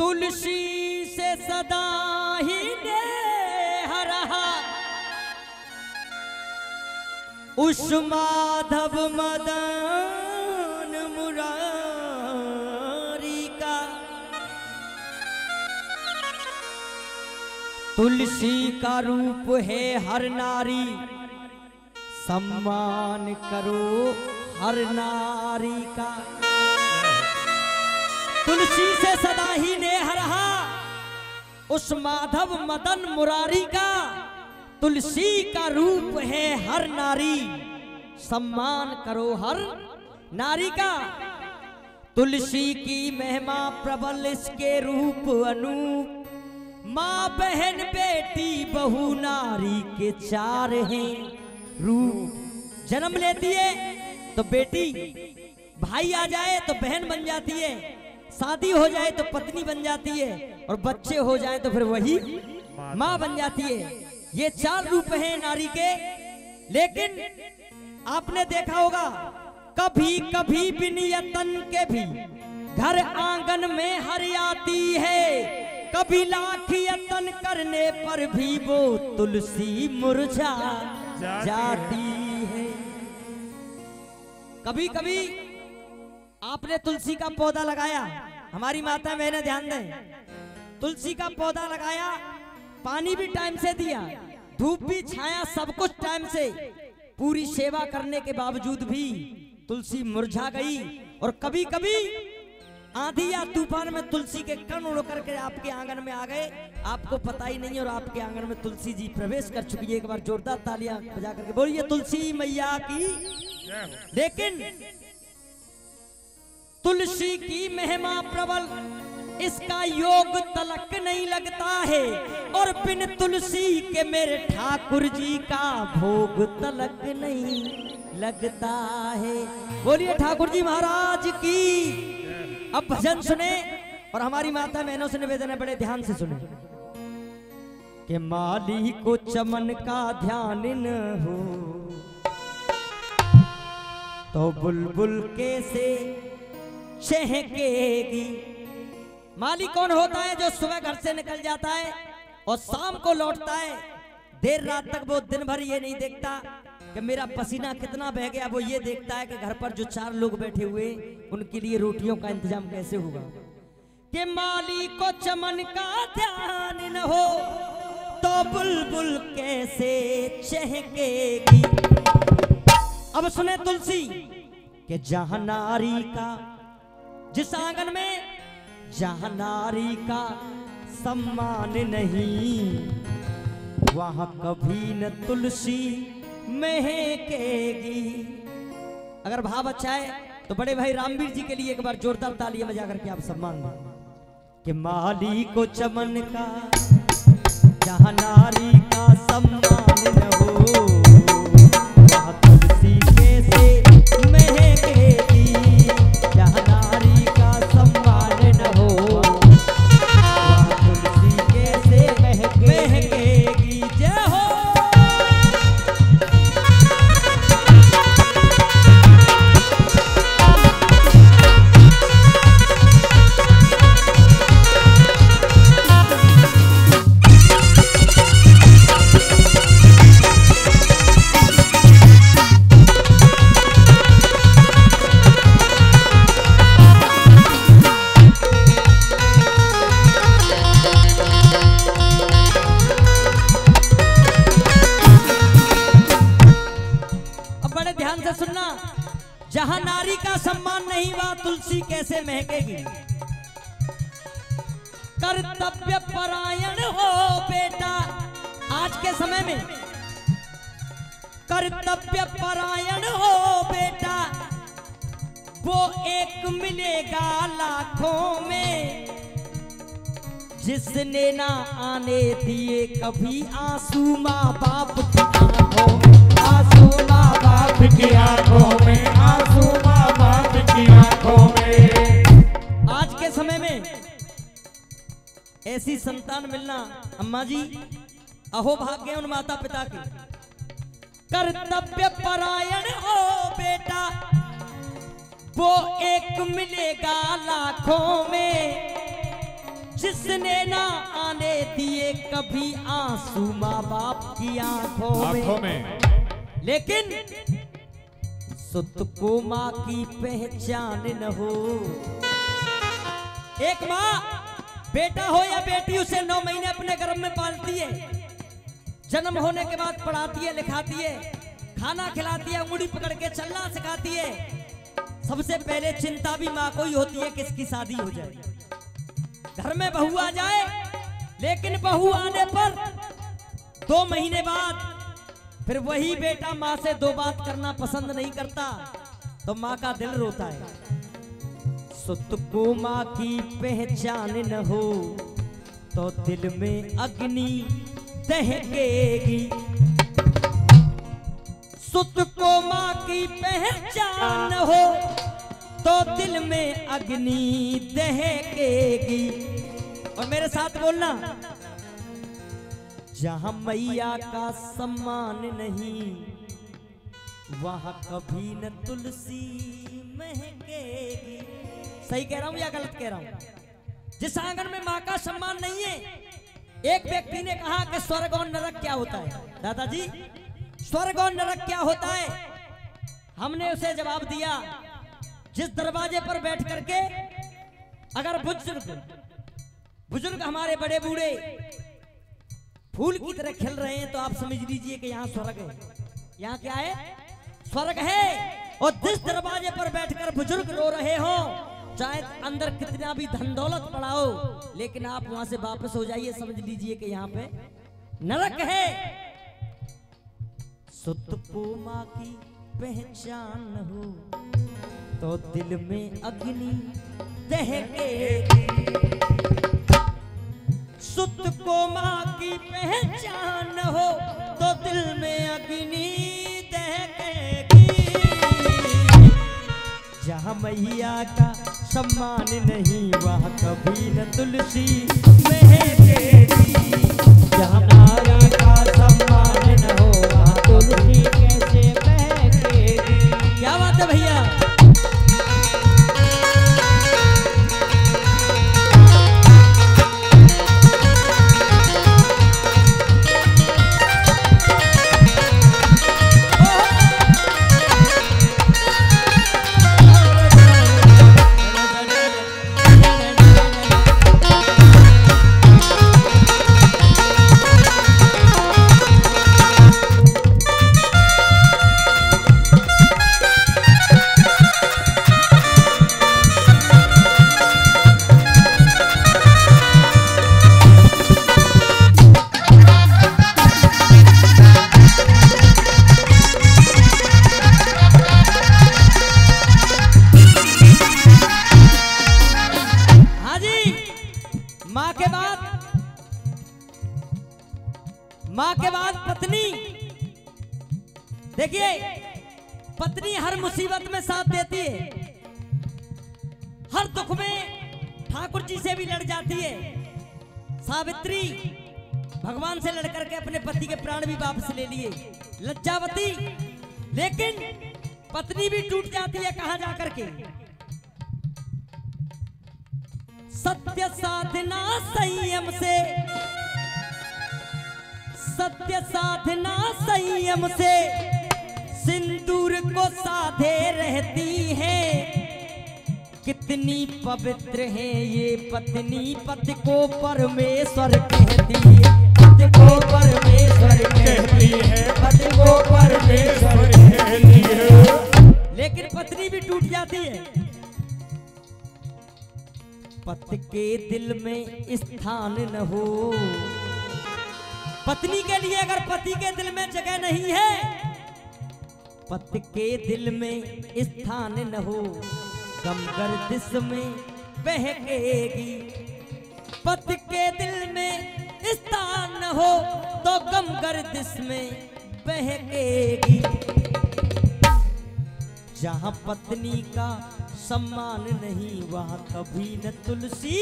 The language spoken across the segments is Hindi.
तुलसी से सदा ही नेह रहा उस माधव मदन मुरारी का। तुलसी का रूप है हर नारी, सम्मान करो हर नारी का। तुलसी से सदा ही नेह रहा उस माधव मदन मुरारी का। तुलसी का रूप है हर नारी, सम्मान करो हर नारी का। तुलसी की महिमा प्रबल, इसके रूप अनूप। माँ बहन बेटी बहू नारी के चार हैं रूप। जन्म लेती है तो बेटी, भाई आ जाए तो बहन बन जाती है, शादी हो जाए तो पत्नी बन जाती है, और बच्चे हो जाए तो फिर वही माँ बन जाती है। ये चार रूप हैं नारी के। लेकिन आपने देखा होगा कभी कभी बिन यतन के भी घर आंगन में हरियाती है। कभी लाख यतन करने पर भी वो तुलसी मुरझा जाती है। कभी कभी आपने तुलसी का पौधा लगाया, हमारी माता बहने ध्यान दें, तुलसी का पौधा लगाया, पानी भी टाइम से दिया, धूप भी छाया, सब कुछ टाइम से, पूरी सेवा करने के बावजूद भी तुलसी मुरझा गई। और कभी कभी आंधी या तूफान में तुलसी के कण उड़ करके आपके आंगन में आ गए, आपको पता ही नहीं, और आपके आंगन में तुलसी जी प्रवेश कर चुकी है। एक बार जोरदार तालियां बजा करके बोलिए तुलसी मैया की। लेकिन तुलसी की महिमा प्रबल, इसका योग तलक नहीं लगता है, और बिन तुलसी के मेरे ठाकुर जी का भोग तलक नहीं लगता है। बोलिए ठाकुर जी महाराज की। अब भजन सुने और हमारी माता बहनों से निवेदन है, बड़े ध्यान से सुने कि माली को चमन का ध्यान न हो तो बुलबुल कैसे चहकेगी। माली कौन होता है? जो सुबह घर से निकल जाता है और शाम को लौटता है। देर रात तक वो दिन भर ये नहीं देखता कि मेरा पसीना कितना बह गया, वो ये देखता है कि घर पर जो चार लोग बैठे हुए उनके लिए रोटियों का इंतजाम कैसे होगा। कि माली को चमन का ध्यान न हो तो बुलबुल कैसे चहकेगी। अब सुने तुलसी कि जहां नारी का, जिस आंगन में जहां नारी का सम्मान नहीं, वहां कभी न तुलसी महकेगी। अगर भाव अच्छा है तो बड़े भाई रामवीर जी के लिए एक बार जोरदार तालियां बजा करके आप सम्मान दें। कि माली को चमन का जहां नारी का सम्मान न हो, वहां तुलसी कैसे महकेगी। जहां नारी का सम्मान न हो, वहां तुलसी कैसे महकेगी। जय हो। जहां नारी का सम्मान नहीं, वहां तुलसी कैसे महकेगी। कर्तव्य परायण हो बेटा, आज के समय में कर्तव्य परायण हो बेटा, वो एक मिलेगा लाखों में, जिसने ना आने दिए कभी आंसू माँ बाप की आंखों में। आंसू माँ बाप की आंखों में, आंसू माँ बाप की आंखों में। आज के समय में ऐसी संतान मिलना अम्मा जी अहो भाग्य उन माता पिता के। कर्तव्य परायण हो बेटा, वो एक मिलेगा लाखों में, जिसने ना आने दिए कभी आंसू माँ बाप की आंखों में, लेकिन सुत को माँ की पहचान न हो। एक माँ बेटा हो या बेटी उसे 9 महीने अपने गर्भ में पालती है, जन्म होने के बाद पढ़ाती है, लिखाती है, खाना खिलाती है, उंगली पकड़ के चलना सिखाती है। सबसे पहले चिंता भी माँ को ही होती है किसकी शादी हो जाए, घर में बहू आ जाए। लेकिन बहू आने पर 2 महीने बाद फिर वही बेटा माँ से 2 बात करना पसंद नहीं करता, तो माँ का दिल रोता है। सुत को माँ की पहचान न हो तो दिल में अग्नि दहकेगी। सुत को माँ की पहचान हो तो दिल में अग्नि दहकेगी। और मेरे साथ बोलना, जहां मैया का सम्मान नहीं वहां कभी न तुलसी महकेगी। सही कह रहा हूं या गलत कह रहा हूं? जिस आंगन में मां का सम्मान नहीं है, एक व्यक्ति ने कहा कि स्वर्ग और नरक क्या होता है? दादाजी, स्वर्ग और नरक क्या होता है? हमने उसे जवाब दिया, जिस दरवाजे पर बैठ करके अगर बुजुर्ग हमारे बड़े बूढ़े फूल की तरह खिल रहे हैं तो आप समझ लीजिए कि यहाँ स्वर्ग है। यहाँ क्या है? स्वर्ग है। और जिस दरवाजे पर बैठकर बुजुर्ग रो रहे हो, चाहे अंदर कितना भी धन दौलत पड़ा हो, लेकिन आप वहां से वापस हो जाइए, समझ लीजिए कि यहाँ पे नरक है। सुत को माँ की पहचान हो तो दिल में अग्नि दहकेगी। सुत को माँ की पहचान हो तो दिल में अग्नि दहकेगी। जहाँ मैया का सम्मान नहीं वहाँ कभी न तुलसी महकेगी। जहाँ मैया का सम्मान न हो वहाँ तुलसी कैसे महकेगी। क्या बात है भैया? मां के बाद पत्नी। देखिए, पत्नी हर मुसीबत में साथ देती है, हर दुख में ठाकुर जी से भी लड़ जाती है। सावित्री भगवान से लड़ करके अपने पति के प्राण भी वापस ले लिए। लज्जावती, लेकिन पत्नी भी टूट जाती है, कहां जाकर के? सत्य साधना संयम से, सत्य साधना संयम से सिंदूर को साधे रहती है। कितनी पवित्र है ये पत्नी, पति को परमेश्वर कहती है। पति को परमेश्वर कहती है, पति को परमेश्वर कहती है। लेकिन पत्नी भी टूट जाती है। पति के दिल में स्थान न हो, पत्नी के लिए अगर पति के दिल में जगह नहीं है, पति के दिल में स्थान न हो, गम गर्दिश में बहकेगी। पति के दिल में स्थान न हो तो गम गर्दिश में बहकेगी। जहां पत्नी का सम्मान नहीं वहां कभी न तुलसी,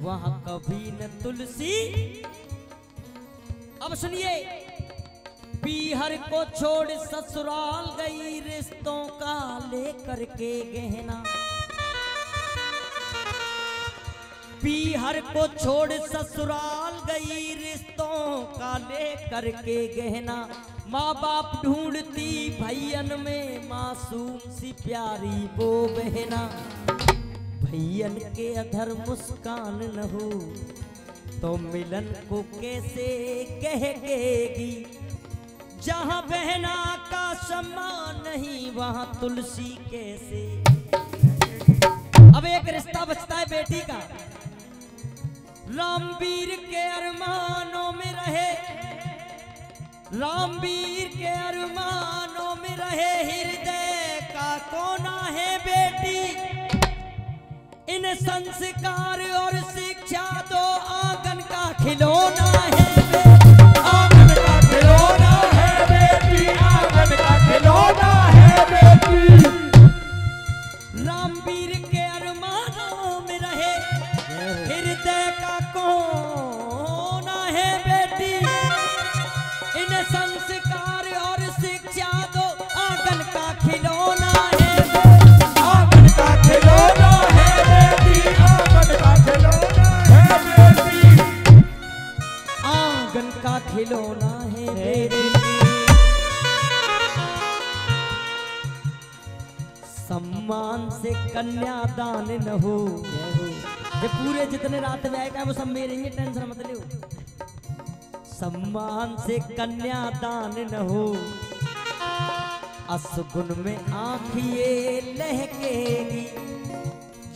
वहां कभी न तुलसी। अब सुनिए, पीहर को छोड़ ससुराल गई रिश्तों का लेकर के गहना। पीहर को छोड़ ससुराल गई, रिश्तों का ले करके गहना। माँ बाप ढूंढती भैयन में मासूम सी प्यारी वो बहना। भैयन के अधर मुस्कान न हो तो मिलन को कैसे कहेगी। जहाँ बहना का सम्मान नहीं वहाँ तुलसी कैसे। अब एक रिश्ता बचता है बेटी का। रामवीर के अरमानों में रहे, रामवीर के अरमानों में रहे, हृदय का कोना है बेटी। इन संस्कार और शिक्षा दो, आंगन का खिलौना है बेटी। आंगन का खिलौना है बेटी, आंगन का खिलौना है बेटी। रामवीर के अरमानों में रहे, हृदय का कोना है बेटी। इन संस्कार और शिक्षा दो, आंगन का खिलौना है बेटी। आंगन का खिलौना है बेटी, आंगन का खिलौना है बेटी। आंगन का खिलौना है बेटी। सम्मान से कन्यादान न हो। ये पूरे जितने रात में आएगा वो सब मेरे ही, टेंशन मत लो। सम्मान से कन्यादान न हो, असगुन में आँख ये लहकेगी।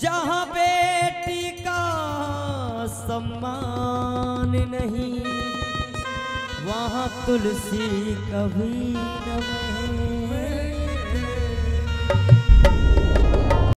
जहाँ बेटी का सम्मान नहीं वहाँ तुलसी कभी न